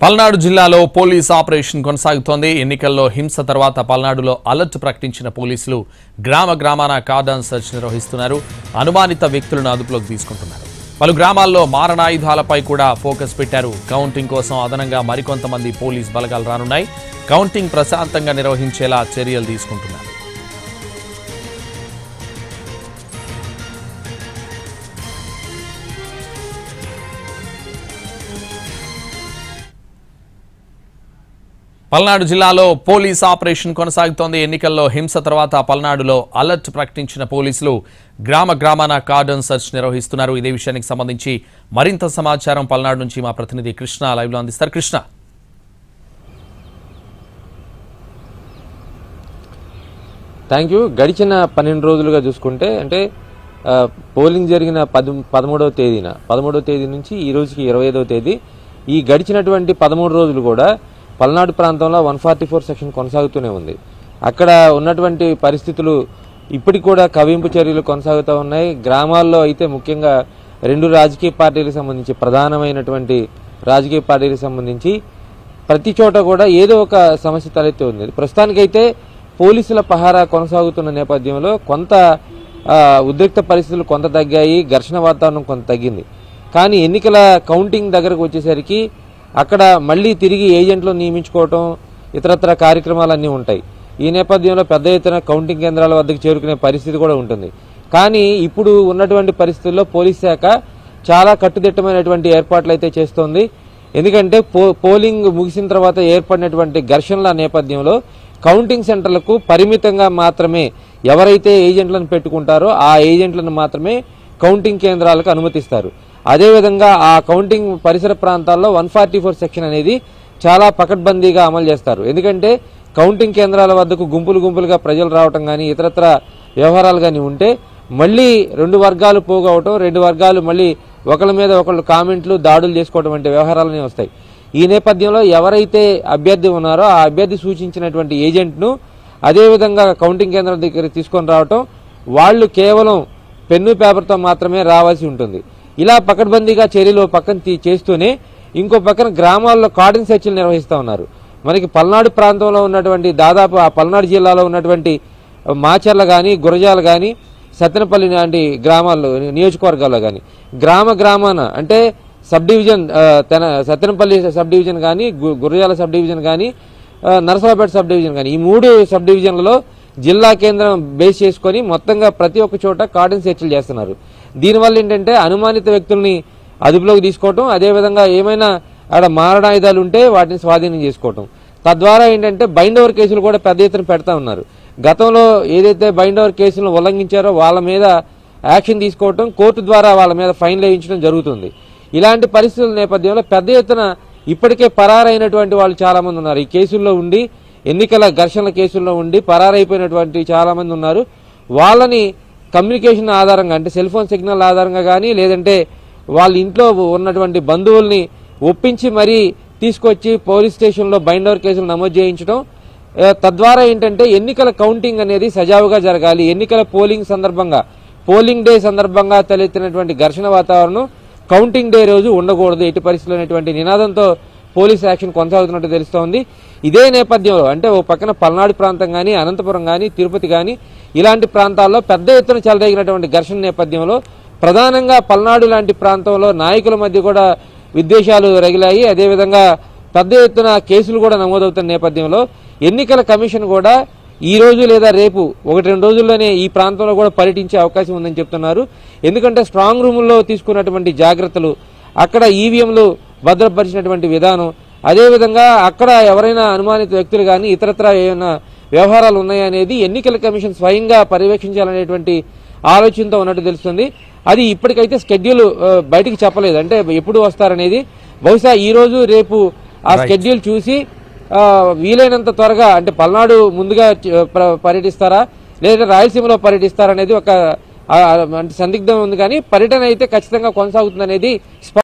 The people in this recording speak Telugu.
పల్నాడు జిల్లాలో పోలీస్ ఆపరేషన్ కొనసాగుతోంది. ఎన్నికల్లో హింస తర్వాత పల్నాడులో అలర్ట్ ప్రకటించిన పోలీసులు గ్రామాన కార్డన్ సెర్చ్ నిర్వహిస్తున్నారు. అనుమానిత వ్యక్తులను అదుపులోకి తీసుకుంటున్నారు. పలు గ్రామాల్లో మారణాయుధాలపై కూడా ఫోకస్ పెట్టారు. కౌంటింగ్ కోసం అదనంగా మరికొంతమంది పోలీస్ బలగాలు రానున్నాయి. కౌంటింగ్ ప్రశాంతంగా నిర్వహించేలా చర్యలు తీసుకుంటున్నారు. పల్నాడు జిల్లాలో పోలీస్ ఆపరేషన్ కొనసాగుతోంది. ఎన్నికల్లో హింస తర్వాత పల్నాడులో అలర్ట్ ప్రకటించిన పోలీసులు గ్రామాన కార్డన్ సెర్చ్ నిర్వహిస్తున్నారు. ఇదే విషయానికి సంబంధించి మరింత సమాచారం పల్నాడు నుంచి మా ప్రతినిధి కృష్ణ లైవ్ లో అందిస్తారు. Krishna, thank you. గడిచిన 12 రోజులుగా చూసుకుంటే అంటే పోలింగ్ జరిగిన 13వ తేదీ నుంచి ఈ రోజుకి 25వ తేదీ, ఈ గడిచినటువంటి 13 రోజులు కూడా పల్నాడు ప్రాంతంలో 144 సెక్షన్ కొనసాగుతూనే ఉంది. అక్కడ ఉన్నటువంటి పరిస్థితులు ఇప్పటికి కూడా కవింపు చర్యలు కొనసాగుతూ ఉన్నాయి. గ్రామాల్లో అయితే ముఖ్యంగా 2 రాజకీయ పార్టీలకు సంబంధించి ప్రధానమైనటువంటి రాజకీయ పార్టీలకు సంబంధించి ప్రతి చోట కూడా ఏదో ఒక సమస్య తలెత్తి ఉంది. ప్రస్తుతానికైతే పోలీసుల పహారా కొనసాగుతున్న నేపథ్యంలో కొంత ఉద్రిక్త పరిస్థితులు కొంత తగ్గాయి, ఘర్షణ వాతావరణం కొంత తగ్గింది. కానీ ఎన్నికల కౌంటింగ్ దగ్గరకు వచ్చేసరికి అక్కడ మళ్లీ తిరిగి ఏజెంట్లను నియమించుకోవటం, ఇతరత్ర కార్యక్రమాలన్నీ ఉంటాయి. ఈ నేపథ్యంలో పెద్ద ఎత్తున కౌంటింగ్ కేంద్రాల వద్దకు చేరుకునే పరిస్థితి కూడా ఉంటుంది. కానీ ఇప్పుడు ఉన్నటువంటి పరిస్థితుల్లో పోలీస్ శాఖ చాలా కట్టుదిట్టమైనటువంటి ఏర్పాట్లు అయితే చేస్తోంది. ఎందుకంటే పోలింగ్ ముగిసిన తర్వాత ఏర్పడినటువంటి ఘర్షణల నేపథ్యంలో కౌంటింగ్ సెంటర్లకు పరిమితంగా మాత్రమే ఎవరైతే ఏజెంట్లను పెట్టుకుంటారో ఆ ఏజెంట్లను మాత్రమే కౌంటింగ్ కేంద్రాలకు అనుమతిస్తారు. అదేవిధంగా ఆ కౌంటింగ్ పరిసర ప్రాంతాల్లో 144 సెక్షన్ అనేది చాలా పకడ్బందీగా అమలు చేస్తారు. ఎందుకంటే కౌంటింగ్ కేంద్రాల వద్దకు గుంపులుగా ప్రజలు రావటం కానీ ఇతరత్ర వ్యవహారాలు కానీ ఉంటే మళ్లీ 2 వర్గాలు పోగవటం, 2 వర్గాలు మళ్లీ ఒకళ్ళ మీద ఒకళ్ళు కామెంట్లు, దాడులు చేసుకోవడం వంటి వ్యవహారాలనే వస్తాయి. ఈ నేపథ్యంలో ఎవరైతే అభ్యర్థి ఉన్నారో ఆ అభ్యర్థి సూచించినటువంటి ఏజెంట్ను అదేవిధంగా కౌంటింగ్ కేంద్రం దగ్గర తీసుకొని రావటం, వాళ్ళు కేవలం పెన్ను పేపర్తో మాత్రమే రావాల్సి ఉంటుంది. ఇలా పకడ్బందీగా చర్యలు పక్కన చేస్తూనే ఇంకో పక్కన గ్రామాల్లో కార్డన్ సెర్చ్లు నిర్వహిస్తూ ఉన్నారు. మనకి పల్నాడు ప్రాంతంలో ఉన్నటువంటి దాదాపు ఆ పల్నాడు జిల్లాలో ఉన్నటువంటి మాచర్ల కానీ, గురజాల కానీ, సత్తెనపల్లి లాంటి గ్రామాల్లో నియోజకవర్గాల్లో కానీ గ్రామాన అంటే sub division Sattenapalli sub division కానీ, గురజాల సబ్ డివిజన్ కానీ, నరసరావుపేట సబ్ డివిజన్ కానీ, ఈ 3 సబ్ డివిజన్లలో జిల్లా కేంద్రం బేస్ చేసుకుని మొత్తంగా ప్రతి ఒక్క చోట కార్డన్ సెర్చ్లు చేస్తున్నారు. దీనివల్ల ఏంటంటే అనుమానిత వ్యక్తుల్ని అదుపులోకి తీసుకోవటం, అదేవిధంగా ఏమైనా ఆడ మారణాయుధాలు ఉంటే వాటిని స్వాధీనం చేసుకోవటం, తద్వారా ఏంటంటే బైండ్ ఓవర్ కేసులు కూడా పెద్ద ఎత్తున పెడతా ఉన్నారు. గతంలో ఏదైతే బైండ్ ఓవర్ కేసులను ఉల్లంఘించారో వాళ్ళ మీద యాక్షన్ తీసుకోవటం, కోర్టు ద్వారా వాళ్ళ మీద ఫైన్లు వేయించడం జరుగుతుంది. ఇలాంటి పరిస్థితుల నేపథ్యంలో పెద్ద ఎత్తున ఇప్పటికే పరారైనటువంటి వాళ్ళు చాలా మంది ఉన్నారు. ఈ కేసుల్లో ఉండి ఎన్నికల ఘర్షణల కేసుల్లో ఉండి పరారైపోయినటువంటి చాలా మంది ఉన్నారు. వాళ్ళని కమ్యూనికేషన్ ఆధారంగా అంటే సెల్ ఫోన్ సిగ్నల్ ఆధారంగా కానీ లేదంటే వాళ్ళ ఇంట్లో ఉన్నటువంటి బంధువుల్ని ఒప్పించి మరీ తీసుకొచ్చి పోలీస్ స్టేషన్లో బైండ్ ఓవర్ కేసులు నమోదు చేయించడం, తద్వారా ఏంటంటే ఎన్నికల కౌంటింగ్ అనేది సజావుగా జరగాలి. ఎన్నికల పోలింగ్ డే సందర్భంగా తలెత్తినటువంటి ఘర్షణ వాతావరణం కౌంటింగ్ డే రోజు ఉండకూడదు ఎట్టి పరిస్థితుల్లో అనేటువంటి నినాదంతో పోలీస్ యాక్షన్ కొనసాగుతున్నట్టు తెలుస్తోంది. ఇదే నేపథ్యంలో అంటే ఓ పక్కన పల్నాడు ప్రాంతం కానీ, అనంతపురం కానీ, తిరుపతి కానీ ఇలాంటి ప్రాంతాల్లో పెద్ద ఎత్తున చెలరేగినటువంటి ఘర్షణ నేపథ్యంలో ప్రధానంగా పల్నాడు లాంటి ప్రాంతంలో నాయకుల మధ్య కూడా విద్వేషాలు రగిలాయి. అదేవిధంగా పెద్ద ఎత్తున కేసులు కూడా నమోదవుతున్న నేపథ్యంలో ఎన్నికల కమిషన్ కూడా ఈ రోజు లేదా రేపు 1-2 రోజుల్లోనే ఈ ప్రాంతంలో కూడా పర్యటించే అవకాశం ఉందని చెప్తున్నారు. ఎందుకంటే స్ట్రాంగ్ రూముల్లో తీసుకున్నటువంటి జాగ్రత్తలు, అక్కడ ఈవీఎంలు భద్రపరిచినటువంటి విధానం, అదేవిధంగా అక్కడ ఎవరైనా అనుమానిత వ్యక్తులు కానీ ఇతరత్ర ఏమైనా వ్యవహారాలు ఉన్నాయనేది ఎన్నికల కమిషన్ స్వయంగా పర్యవేక్షించాలనేటువంటి ఆలోచనతో ఉన్నట్టు తెలుస్తుంది. అది ఇప్పటికైతే స్కెడ్యూల్ బయటికి చెప్పలేదు, అంటే ఎప్పుడు వస్తారనేది. బహుశా ఈ రోజు రేపు ఆ స్కెడ్యూల్ చూసి వీలైనంత త్వరగా అంటే పల్నాడు ముందుగా పర్యటిస్తారా లేదా రాయలసీమలో పర్యటిస్తారనేది ఒక సందిగ్ధం ఉంది. కానీ పర్యటన అయితే ఖచ్చితంగా కొనసాగుతుందనేది